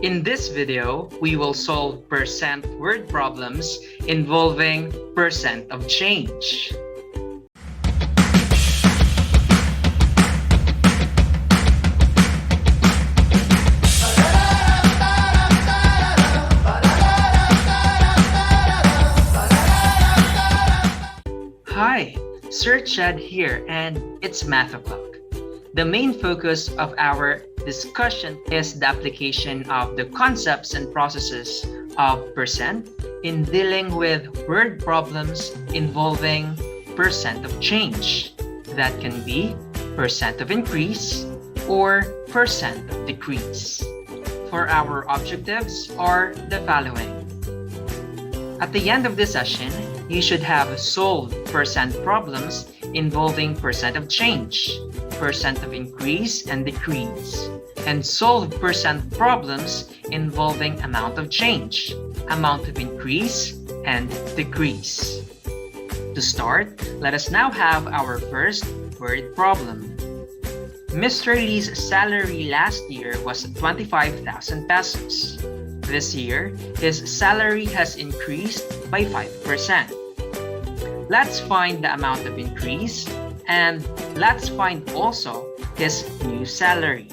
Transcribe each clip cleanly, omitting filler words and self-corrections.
In this video, we will solve percent word problems involving percent of change. Hi, Sir Chad here, and it's Math O'Clock. The main focus of our discussion is the application of the concepts and processes of percent in dealing with word problems involving percent of change. That can be percent of increase or percent of decrease. For our objectives are the following. At the end of this session, you should have solved percent problems involving percent of change, percent of increase and decrease, and solved percent problems involving amount of change, amount of increase, and decrease. To start, let us now have our first word problem. Mr. Lee's salary last year was 25,000 pesos. This year, his salary has increased by 5%. Let's find the amount of increase and let's find also his new salary.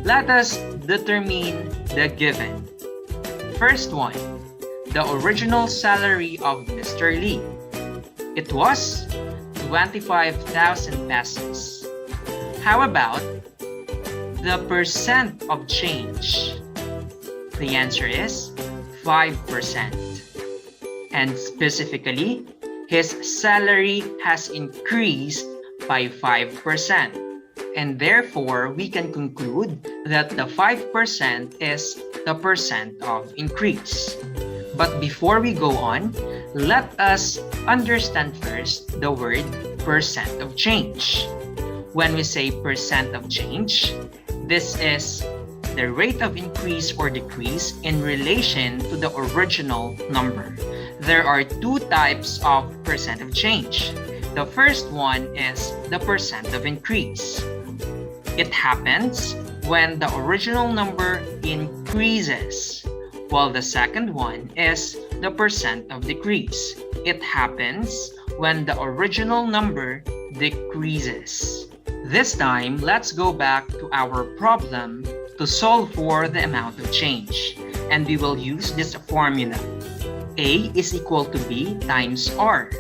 Let us determine the given. First one, the original salary of Mr. Lee. It was 25,000 pesos. How about the percent of change? The answer is 5%. And specifically, his salary has increased by 5%. And therefore, we can conclude that the 5% is the percent of increase. But before we go on, let us understand first the word percent of change. When we say percent of change, this is the rate of increase or decrease in relation to the original number. There are two types of percent of change. The first one is the percent of increase. It happens when the original number increases, while the second one is the percent of decrease. It happens when the original number decreases. This time, let's go back to our problem to solve for the amount of change, and we will use this formula. A is equal to B times R,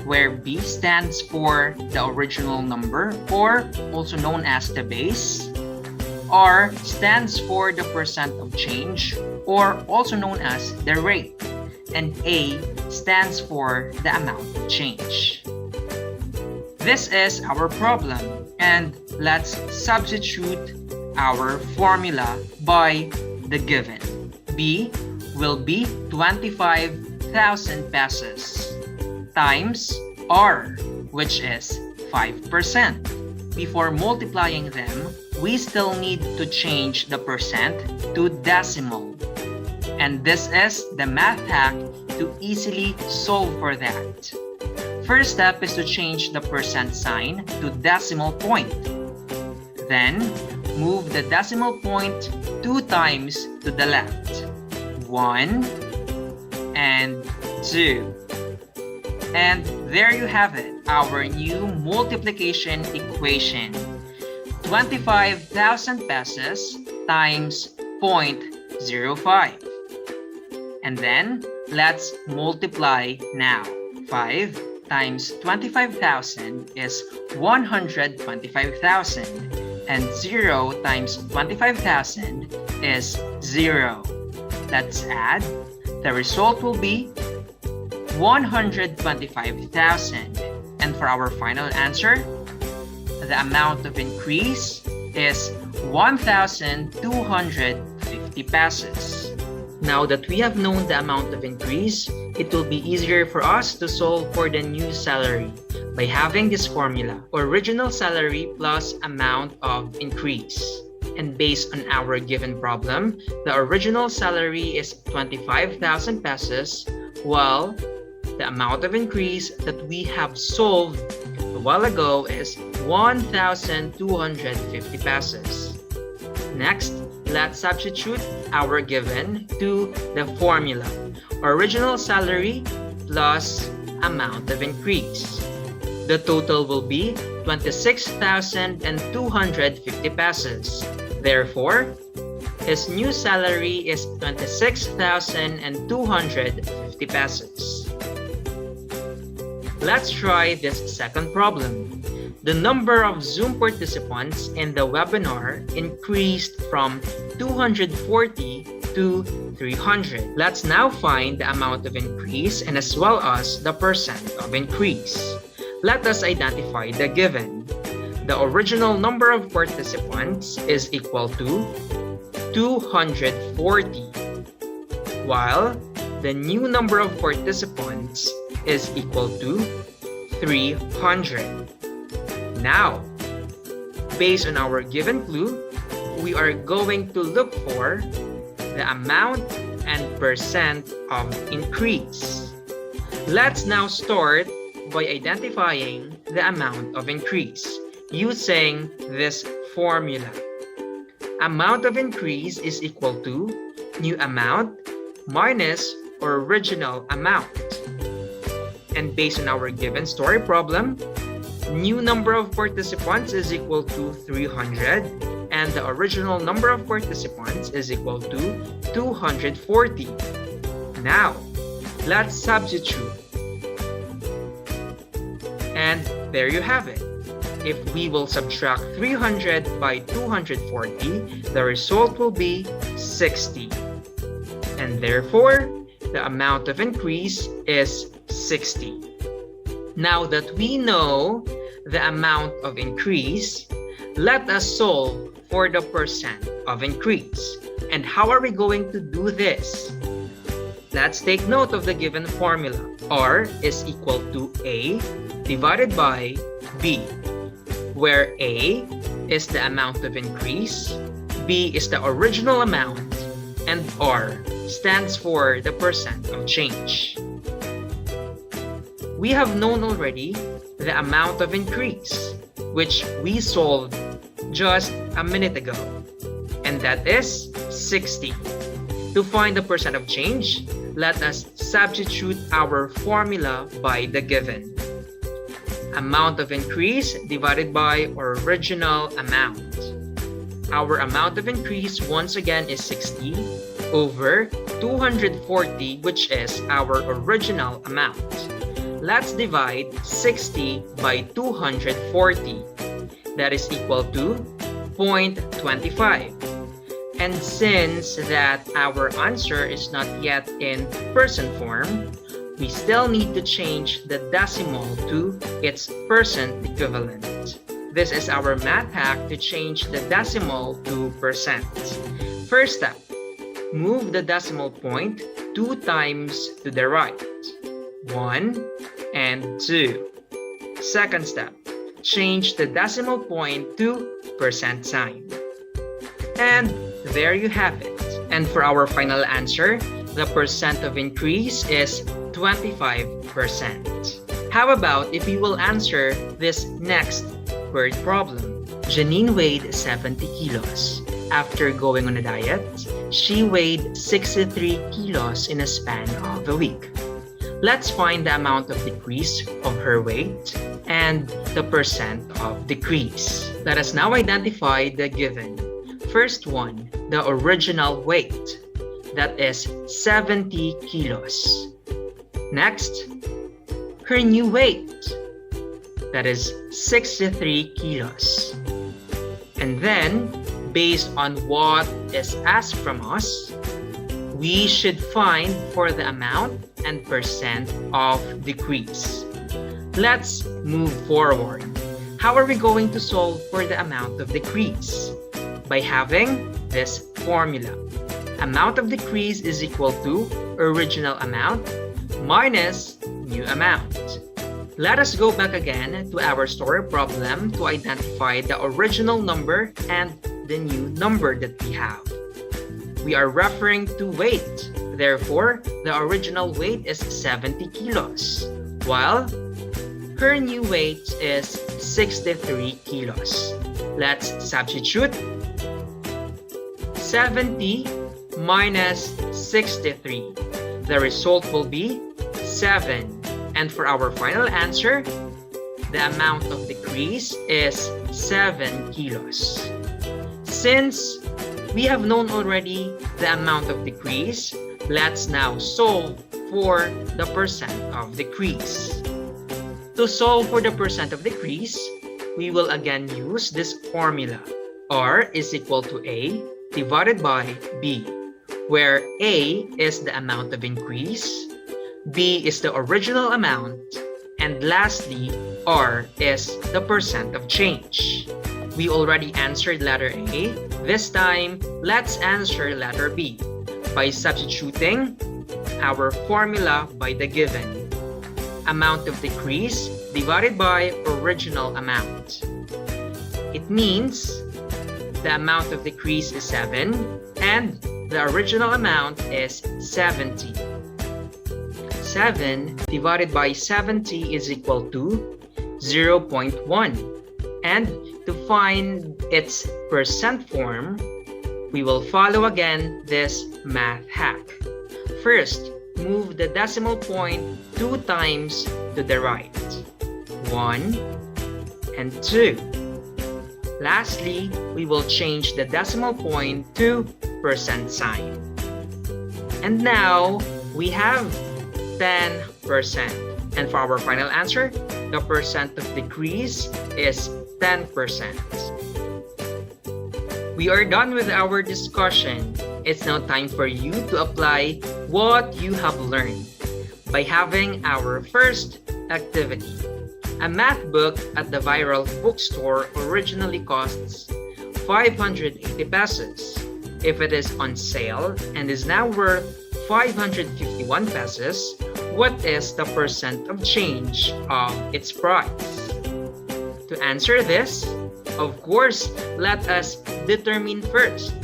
where B stands for the original number or also known as the base. R stands for the percent of change or also known as the rate. And A stands for the amount of change. This is our problem, and let's substitute our formula by the given. B will be 25,000 pesos times R, which is 5%. Before multiplying them, we still need to change the percent to decimal. And this is the math hack to easily solve for that. First step is to change the percent sign to decimal point. Then, move the decimal point 2 times to the left. 1 and 2. And there you have it, our new multiplication equation. 25,000 pesos times 0.05. And then, let's multiply now. 5 times 25,000 is 125,000. And 0 times 25,000 is 0. Let's add. The result will be 125,000. And for our final answer, the amount of increase is 1,250 pesos. Now that we have known the amount of increase, it will be easier for us to solve for the new salary by having this formula, original salary plus amount of increase. And based on our given problem, the original salary is 25,000 pesos, while the amount of increase that we have solved a while ago is 1,250 pesos. Next, let's substitute our given to the formula. Original salary plus amount of increase. The total will be 26,250 pesos. Therefore, his new salary is 26,250 pesos. Let's try this second problem. The number of Zoom participants in the webinar increased from 240 to 300. Let's now find the amount of increase and as well as the percent of increase. Let us identify the given. The original number of participants is equal to 240, while the new number of participants is equal to 300. Now, based on our given clue, we are going to look for the amount and percent of increase. Let's now start by identifying the amount of increase using this formula. Amount of increase is equal to new amount minus original amount. And based on our given story problem, new number of participants is equal to 300 and the original number of participants is equal to 240. Now, let's substitute. And there you have it. If we will subtract 300 by 240, the result will be 60. And therefore, the amount of increase is 60. Now that we know the amount of increase, let us solve for the percent of increase. And how are we going to do this? Let's take note of the given formula. R is equal to A divided by B, where A is the amount of increase, B is the original amount, and R stands for the percent of change. We have known already the amount of increase, which we solved just a minute ago, and that is 60. To find the percent of change, let us substitute our formula by the given. Amount of increase divided by original amount. Our amount of increase once again is 60 over 240, which is our original amount. Let's divide 60 by 240. That is equal to 0.25. And since that our answer is not yet in percent form, we still need to change the decimal to its percent equivalent. This is our math hack to change the decimal to percent. First step, move the decimal point 2 times to the right. 1 and 2. Second step, change the decimal point to percent sign. And there you have it. And for our final answer, the percent of increase is 25%. How about if you will answer this next word problem? Janine weighed 70 kilos. After going on a diet, she weighed 63 kilos in a span of a week. Let's find the amount of decrease of her weight and the percent of decrease. Let us now identify the given. First one, the original weight. That is 70 kilos. Next, her new weight. That is 63 kilos. And then, based on what is asked from us, we should find for the amount and percent of decrease. Let's move forward. How are we going to solve for the amount of decrease? By having this formula. Amount of decrease is equal to original amount minus new amount. Let us go back again to our story problem to identify the original number and the new number that we have. We are referring to weight. Therefore, the original weight is 70 kilos, while her new weight is 63 kilos. Let's substitute. 70 minus 63. The result will be 7. And for our final answer, the amount of decrease is 7 kilos. Since we have known already the amount of decrease, let's now solve for the percent of decrease. To solve for the percent of decrease, we will again use this formula. R is equal to A divided by B, where A is the amount of increase, B is the original amount, and lastly, R is the percent of change. We already answered letter A. This time, let's answer letter B by substituting our formula by the given. Amount of decrease divided by original amount. It means the amount of decrease is 7 and the original amount is 70. 7 divided by 70 is equal to 0.1. And to find its percent form, we will follow again this math hack. First, move the decimal point 2 times to the right. 1 and 2. Lastly, we will change the decimal point to percent sign. And now, we have 10%. And for our final answer, the percent of decrease is 10%. We are done with our discussion. It's now time for you to apply what you have learned by having our first activity. A math book at the viral bookstore originally costs 580 pesos. If it is on sale and is now worth 551 pesos, what is the percent of change of its price? To answer this, of course, let us determine first.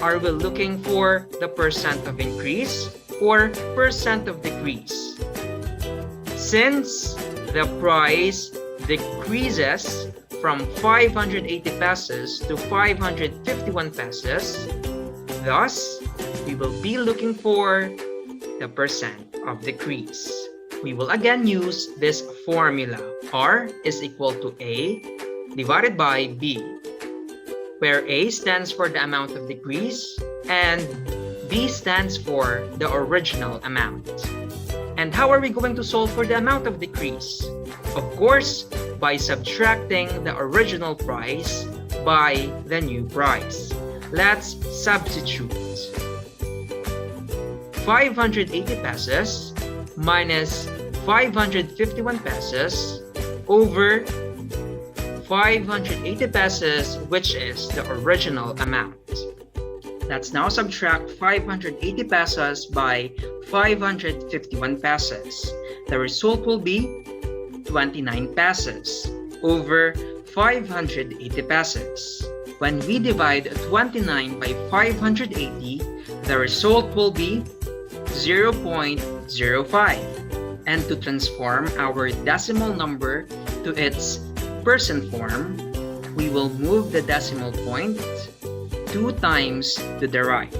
Are we looking for the percent of increase or percent of decrease? Since the price decreases from 580 pesos to 551 pesos, thus, we will be looking for the percent of decrease. We will again use this formula. R is equal to A divided by B, where A stands for the amount of decrease and B stands for the original amount. And how are we going to solve for the amount of decrease? Of course, by subtracting the original price by the new price. Let's substitute. 580 pesos minus 551 pesos over 580 pesos, which is the original amount. Let's now subtract 580 pesos by 551 pesos. The result will be 29 pesos over 580 pesos. When we divide 29 by 580, the result will be 0.05. And to transform our decimal number to its percent form, we will move the decimal point 2 times to the right.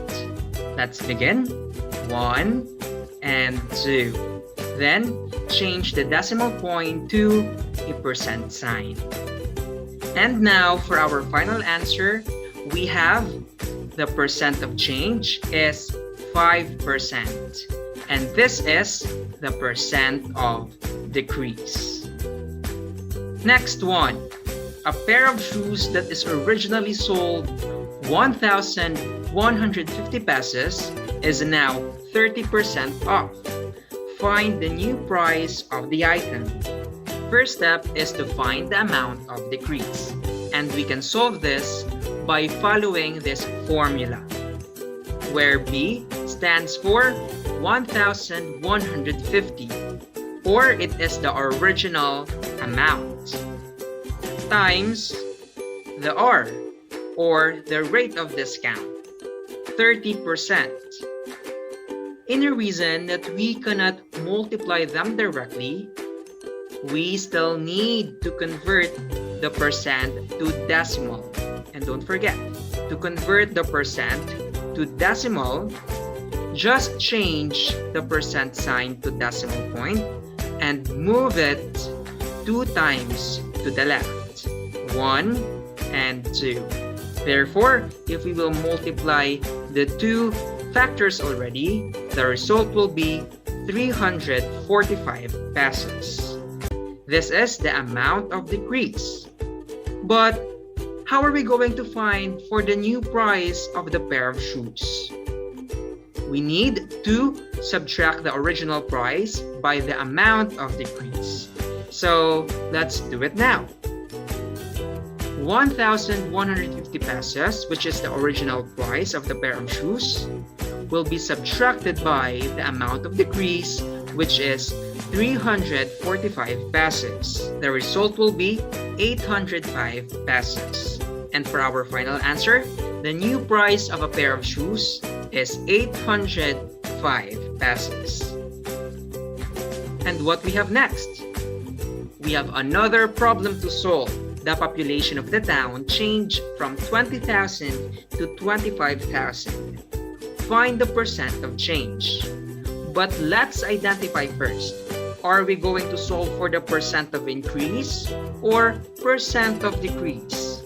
Let's begin. 1 and 2. Then change the decimal point to a percent sign. And now for our final answer, we have the percent of change is 5%. And this is the percent of decrease. Next one, a pair of shoes that is originally sold 1,150 pesos is now 30% off. Find the new price of the item. First step is to find the amount of decrease. And we can solve this by following this formula, where B stands for 1,150, or it is the original amount, times the R, or the rate of discount, 30%. In a reason that we cannot multiply them directly, we still need to convert the percent to decimal. And don't forget to to convert the percent to decimal, just change the percent sign to decimal point and move it 2 times to the left, 1 and 2. Therefore, if we will multiply the two factors already, the result will be 345 pesos. This is the amount of decrease. But how are we going to find for the new price of the pair of shoes? We need to subtract the original price by the amount of decrease. So let's do it now. 1,150 pesos, which is the original price of the pair of shoes, will be subtracted by the amount of decrease, which is 345 pesos. The result will be 805 pesos. And for our final answer, the new price of a pair of shoes is 805 pesos. And what we have next? We have another problem to solve. The population of the town changed from 20,000 to 25,000. Find the percent of change. But let's identify first. Are we going to solve for the percent of increase or percent of decrease?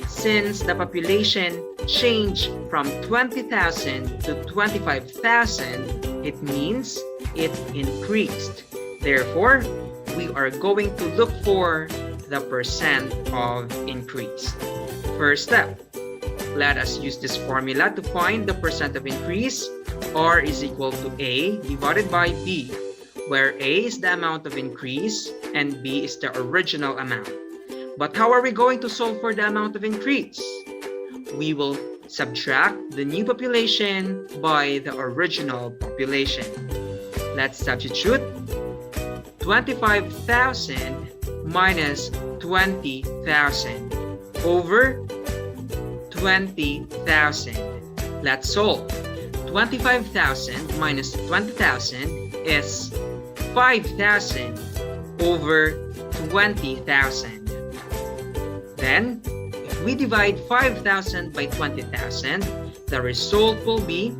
Since the population changed from 20,000 to 25,000, it means it increased. Therefore, we are going to look for the percent of increase. First step, let us use this formula to find the percent of increase. R is equal to A divided by B, where A is the amount of increase and B is the original amount. But how are we going to solve for the amount of increase? We will subtract the new population by the original population. Let's substitute 25,000 minus 20,000 over 20,000. Let's solve. 25,000 minus 20,000 is 5,000 over 20,000. Then, if we divide 5,000 by 20,000, the result will be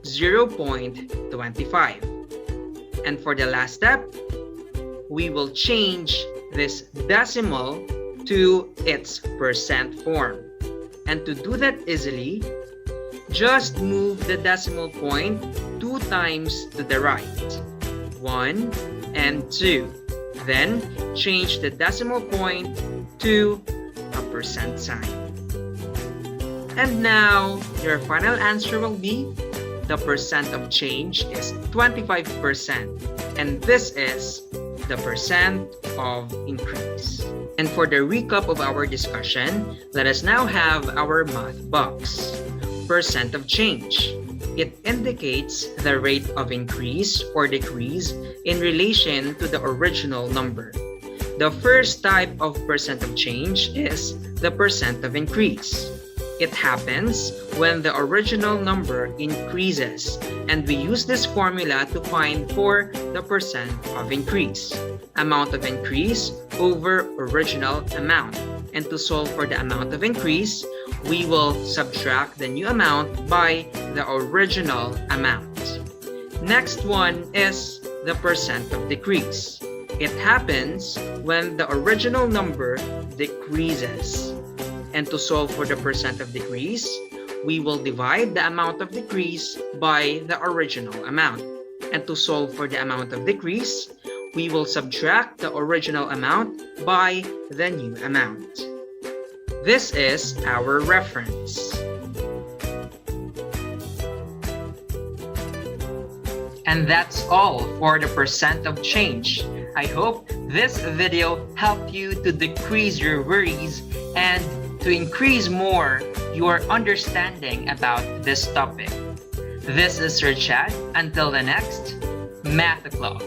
0.25. And for the last step, we will change this decimal to its percent form. And to do that easily, just move the decimal point 2 times to the right, 1 and 2. Then change the decimal point to a percent sign. And now your final answer will be the percent of change is 25%, and this is the percent of increase. And for the recap of our discussion, let us now have our math box. Percent of change. It indicates the rate of increase or decrease in relation to the original number. The first type of percent of change is the percent of increase. It happens when the original number increases, and we use this formula to find for the percent of increase. Amount of increase over original amount. And to solve for the amount of increase, we will subtract the new amount by the original amount. Next one is the percent of decrease. It happens when the original number decreases. And to solve for the percent of decrease, we will divide the amount of decrease by the original amount. And to solve for the amount of decrease, we will subtract the original amount by the new amount. This is our reference. And that's all for the percent of change. I hope this video helped you to decrease your worries and to increase more your understanding about this topic. This is Sir Chad. Until the next Math O'Clock.